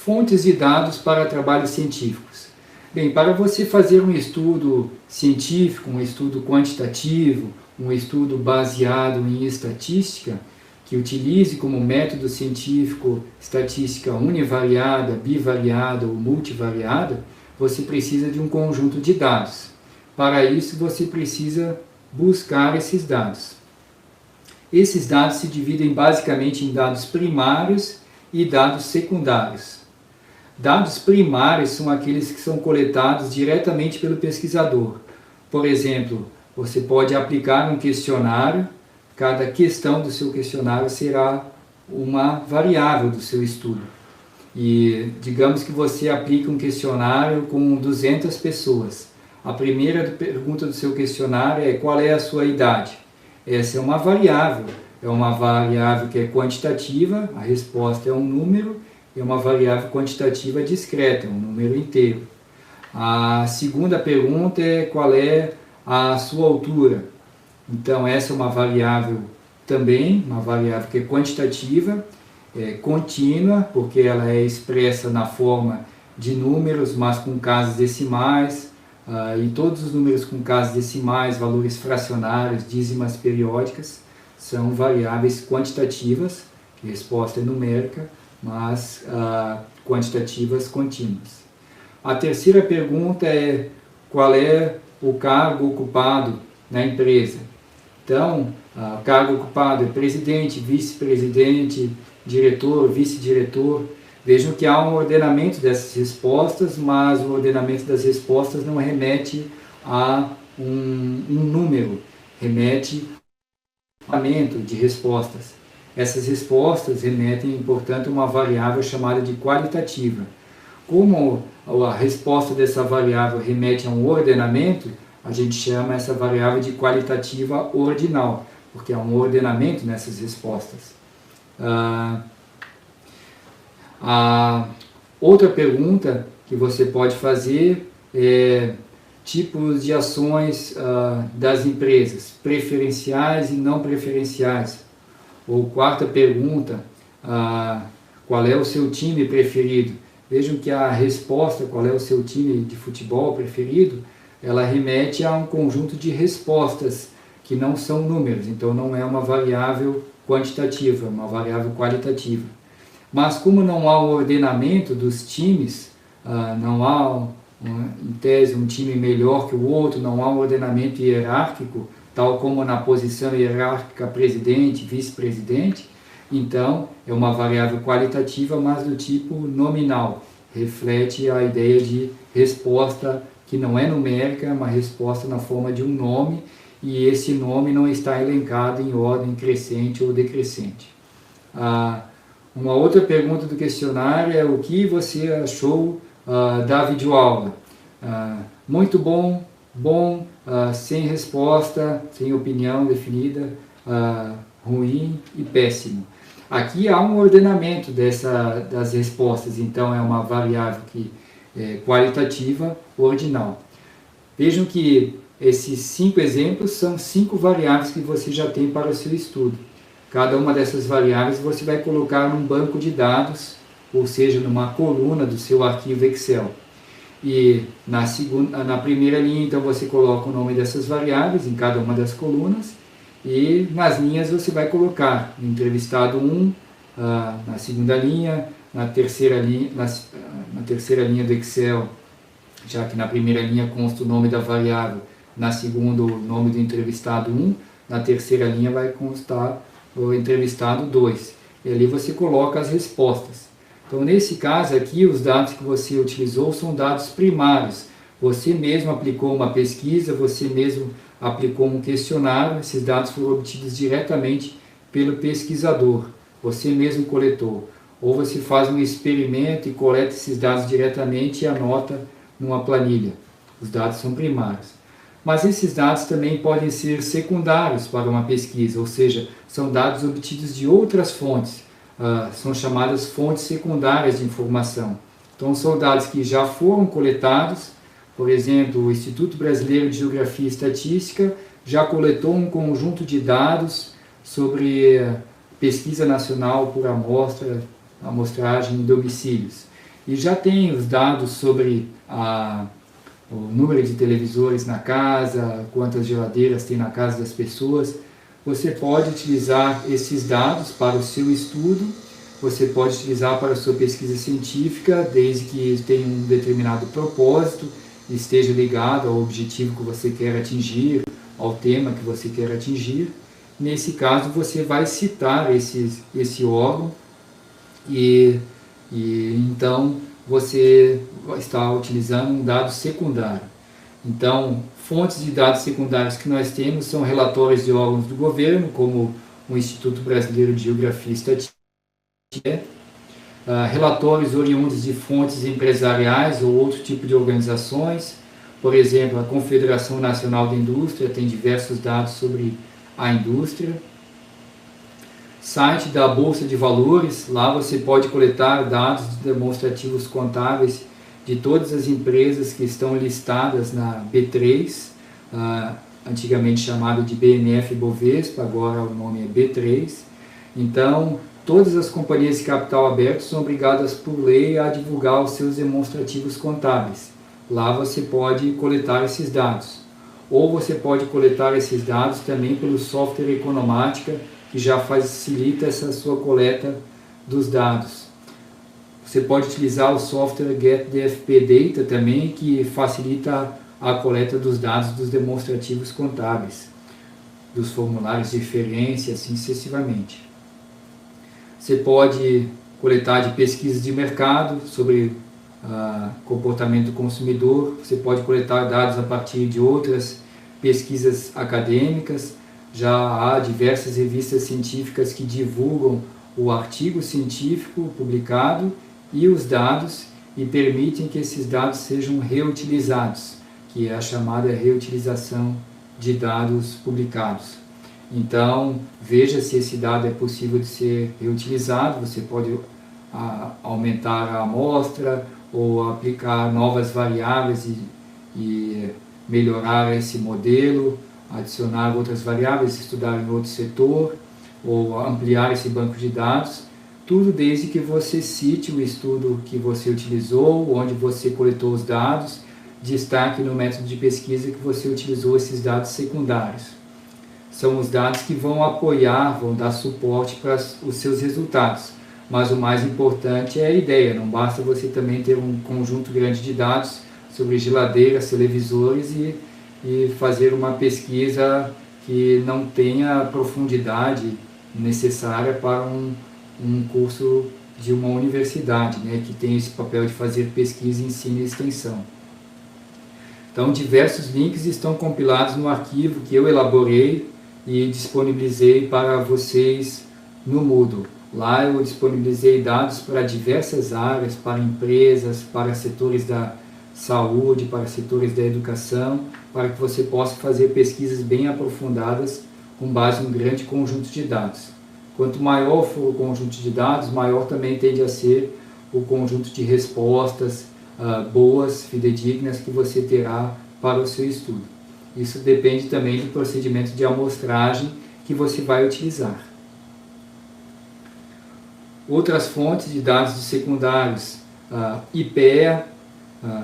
Fontes de dados para trabalhos científicos. Bem, para você fazer um estudo científico, um estudo quantitativo, um estudo baseado em estatística, que utilize como método científico estatística univariada, bivariada ou multivariada, você precisa de um conjunto de dados. Para isso, você precisa buscar esses dados. Esses dados se dividem basicamente em dados primários e dados secundários. Dados primários são aqueles que são coletados diretamente pelo pesquisador. Por exemplo, você pode aplicar um questionário, cada questão do seu questionário será uma variável do seu estudo. E digamos que você aplica um questionário com 200 pessoas. A primeira pergunta do seu questionário é: qual é a sua idade? Essa é uma variável que é quantitativa, a resposta é um número, e uma variável quantitativa discreta, um número inteiro. A segunda pergunta é: qual é a sua altura? Então essa é uma variável também, uma variável que é quantitativa, contínua, porque ela é expressa na forma de números, mas com casas decimais, e todos os números com casas decimais, valores fracionários, dízimas periódicas, são variáveis quantitativas, que a resposta é numérica, mas quantitativas contínuas. A terceira pergunta é: qual é o cargo ocupado na empresa? Então, o cargo ocupado é presidente, vice-presidente, diretor, vice-diretor. Vejam que há um ordenamento dessas respostas, mas o ordenamento das respostas não remete a um número, remete a um ordenamento de respostas. Essas respostas remetem, portanto, a uma variável chamada de qualitativa. Como a resposta dessa variável remete a um ordenamento, a gente chama essa variável de qualitativa ordinal, porque há um ordenamento nessas respostas. A outra pergunta que você pode fazer é: tipos de ações das empresas, preferenciais e não preferenciais. Ou quarta pergunta: qual é o seu time preferido? Vejam que a resposta, qual é o seu time de futebol preferido, ela remete a um conjunto de respostas que não são números, então não é uma variável quantitativa, é uma variável qualitativa. Mas como não há um ordenamento dos times, não há, em tese, um time melhor que o outro, não há um ordenamento hierárquico, tal como na posição hierárquica presidente, vice-presidente, então é uma variável qualitativa, mas do tipo nominal, reflete a ideia de resposta que não é numérica, é uma resposta na forma de um nome, e esse nome não está elencado em ordem crescente ou decrescente. Uma outra pergunta do questionário é: o que você achou da videoaula? Muito bom, bom, sem resposta, sem opinião definida, ruim e péssimo. Aqui há um ordenamento das respostas, então é uma variável que é qualitativa ordinal. Vejam que esses 5 exemplos são 5 variáveis que você já tem para o seu estudo. Cada uma dessas variáveis você vai colocar num banco de dados, ou seja, numa coluna do seu arquivo Excel. E na primeira linha, então, você coloca o nome dessas variáveis em cada uma das colunas, e nas linhas você vai colocar entrevistado 1, na segunda linha, na terceira linha do Excel, já que na primeira linha consta o nome da variável, na segunda o nome do entrevistado 1, na terceira linha vai constar o entrevistado 2. E ali você coloca as respostas. Então, nesse caso aqui, os dados que você utilizou são dados primários. Você mesmo aplicou uma pesquisa, você mesmo aplicou um questionário, esses dados foram obtidos diretamente pelo pesquisador, você mesmo coletou. Ou você faz um experimento e coleta esses dados diretamente e anota numa planilha. Os dados são primários. Mas esses dados também podem ser secundários para uma pesquisa, ou seja, são dados obtidos de outras fontes, são chamadas fontes secundárias de informação. Então, são dados que já foram coletados, por exemplo, o Instituto Brasileiro de Geografia e Estatística já coletou um conjunto de dados sobre pesquisa nacional por amostragem em domicílios. e já tem os dados sobre o número de televisores na casa, quantas geladeiras tem na casa das pessoas, você pode utilizar esses dados para o seu estudo, você pode utilizar para a sua pesquisa científica, desde que tenha um determinado propósito, esteja ligado ao objetivo que você quer atingir, ao tema que você quer atingir. Nesse caso, você vai citar esse órgão e então você está utilizando um dado secundário. Então, fontes de dados secundários que nós temos são relatórios de órgãos do governo, como o Instituto Brasileiro de Geografia e Estatística, relatórios oriundos de fontes empresariais ou outro tipo de organizações. Por exemplo, a Confederação Nacional da Indústria tem diversos dados sobre a indústria. Site da Bolsa de Valores, lá você pode coletar dados demonstrativos contábeis de todas as empresas que estão listadas na B3, antigamente chamada de BMF-Bovespa, agora o nome é B3. Então, todas as companhias de capital aberto são obrigadas por lei a divulgar os seus demonstrativos contábeis. Lá você pode coletar esses dados. Ou você pode coletar esses dados também pelo software Economática, que já facilita essa sua coleta dos dados. Você pode utilizar o software GetDFP Data também, que facilita a coleta dos dados dos demonstrativos contábeis, dos formulários de referência, assim sucessivamente. Você pode coletar de pesquisas de mercado sobre comportamento do consumidor, você pode coletar dados a partir de outras pesquisas acadêmicas. Já há diversas revistas científicas que divulgam o artigo científico publicado e os dados e permitem que esses dados sejam reutilizados, que é a chamada reutilização de dados publicados. Então, veja se esse dado é possível de ser reutilizado, você pode aumentar a amostra ou aplicar novas variáveis e melhorar esse modelo, adicionar outras variáveis, estudar em outro setor ou ampliar esse banco de dados, tudo desde que você cite o estudo que você utilizou, onde você coletou os dados, destaque no método de pesquisa que você utilizou esses dados secundários. São os dados que vão apoiar, vão dar suporte para os seus resultados, mas o mais importante é a ideia, não basta você também ter um conjunto grande de dados sobre geladeiras, televisores e fazer uma pesquisa que não tenha a profundidade necessária para um curso de uma universidade, né, que tem esse papel de fazer pesquisa, ensino e extensão. Então, diversos links estão compilados no arquivo que eu elaborei e disponibilizei para vocês no Moodle. Lá eu disponibilizei dados para diversas áreas, para empresas, para setores da saúde, para setores da educação, para que você possa fazer pesquisas bem aprofundadas com base em um grande conjunto de dados. Quanto maior for o conjunto de dados, maior também tende a ser o conjunto de respostas boas, fidedignas que você terá para o seu estudo. Isso depende também do procedimento de amostragem que você vai utilizar. Outras fontes de dados secundários, IPEA,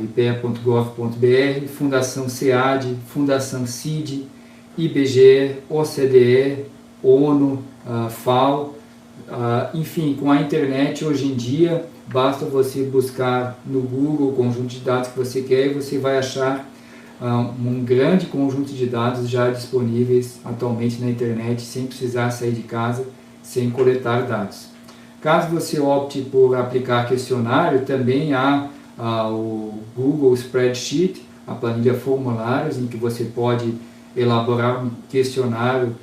ipea.gov.br, Fundação SEAD, Fundação CID, IBGE, OCDE, ONU, FAO, enfim, com a internet hoje em dia, basta você buscar no Google o conjunto de dados que você quer e você vai achar um grande conjunto de dados já disponíveis atualmente na internet, sem precisar sair de casa, sem coletar dados. Caso você opte por aplicar questionário, também há o Google Spreadsheet, a planilha formulários, em que você pode elaborar um questionário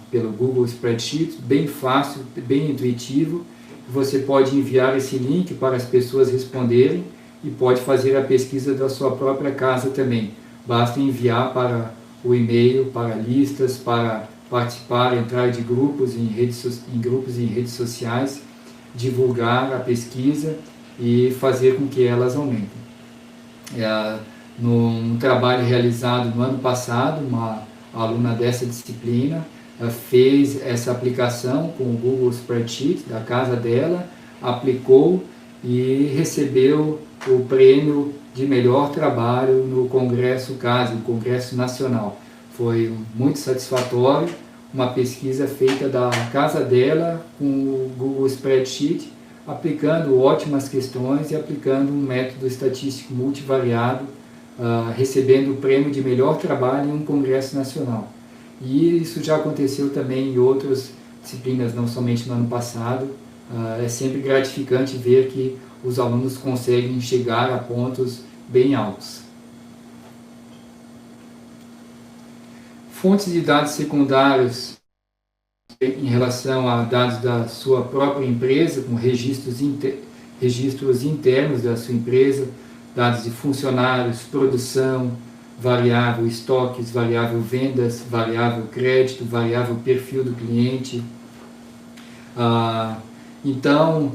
pelo Google Spreadsheet, bem fácil, bem intuitivo. Você pode enviar esse link para as pessoas responderem e pode fazer a pesquisa da sua própria casa também. Basta enviar para o e-mail, para listas, para participar, entrar de grupos em redes sociais, divulgar a pesquisa e fazer com que elas aumentem. Num trabalho realizado no ano passado, uma aluna dessa disciplina fez essa aplicação com o Google Spreadsheet da casa dela, aplicou e recebeu o prêmio de melhor trabalho no Congresso CASE, o Congresso Nacional. Foi muito satisfatório, uma pesquisa feita da casa dela com o Google Spreadsheet, aplicando ótimas questões e aplicando um método estatístico multivariado, recebendo o prêmio de melhor trabalho em um Congresso Nacional. E isso já aconteceu também em outras disciplinas, não somente no ano passado. É sempre gratificante ver que os alunos conseguem chegar a pontos bem altos. Fontes de dados secundários em relação a dados da sua própria empresa, com registros internos da sua empresa, dados de funcionários, produção, variável estoques, variável vendas, variável crédito, variável perfil do cliente. Então,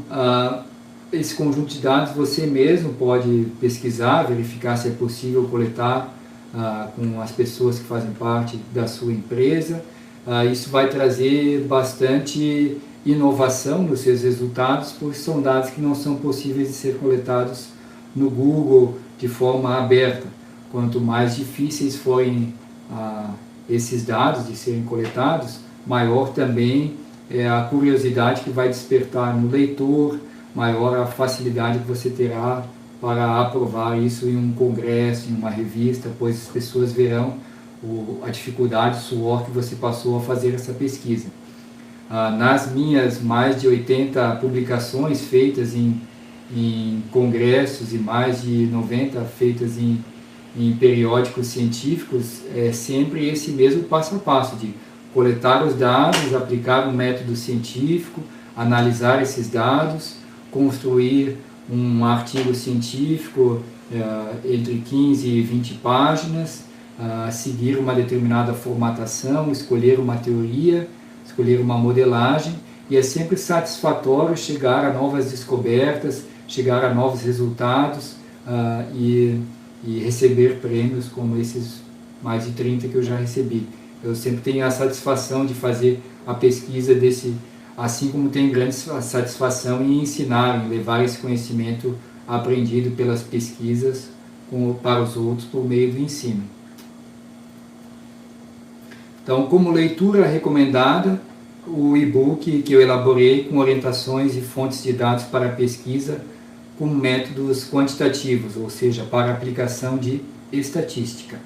esse conjunto de dados você mesmo pode pesquisar, verificar se é possível coletar com as pessoas que fazem parte da sua empresa. Isso vai trazer bastante inovação nos seus resultados, porque são dados que não são possíveis de ser coletados no Google de forma aberta. Quanto mais difíceis forem esses dados de serem coletados, maior também é a curiosidade que vai despertar no leitor, maior a facilidade que você terá para aprovar isso em um congresso, em uma revista, pois as pessoas verão a dificuldade, o suor que você passou a fazer essa pesquisa. Nas minhas mais de 80 publicações feitas em congressos e mais de 90 feitas em periódicos científicos, é sempre esse mesmo passo a passo de coletar os dados, aplicar um método científico, analisar esses dados, construir um artigo científico entre 15 e 20 páginas, seguir uma determinada formatação, escolher uma teoria, escolher uma modelagem, e é sempre satisfatório chegar a novas descobertas, chegar a novos resultados e receber prêmios como esses mais de 30 que eu já recebi. Eu sempre tenho a satisfação de fazer a pesquisa assim como tenho grande satisfação em ensinar, em levar esse conhecimento aprendido pelas pesquisas para os outros por meio do ensino. Então, como leitura recomendada, o e-book que eu elaborei com orientações e fontes de dados para pesquisa com métodos quantitativos, ou seja, para aplicação de estatística.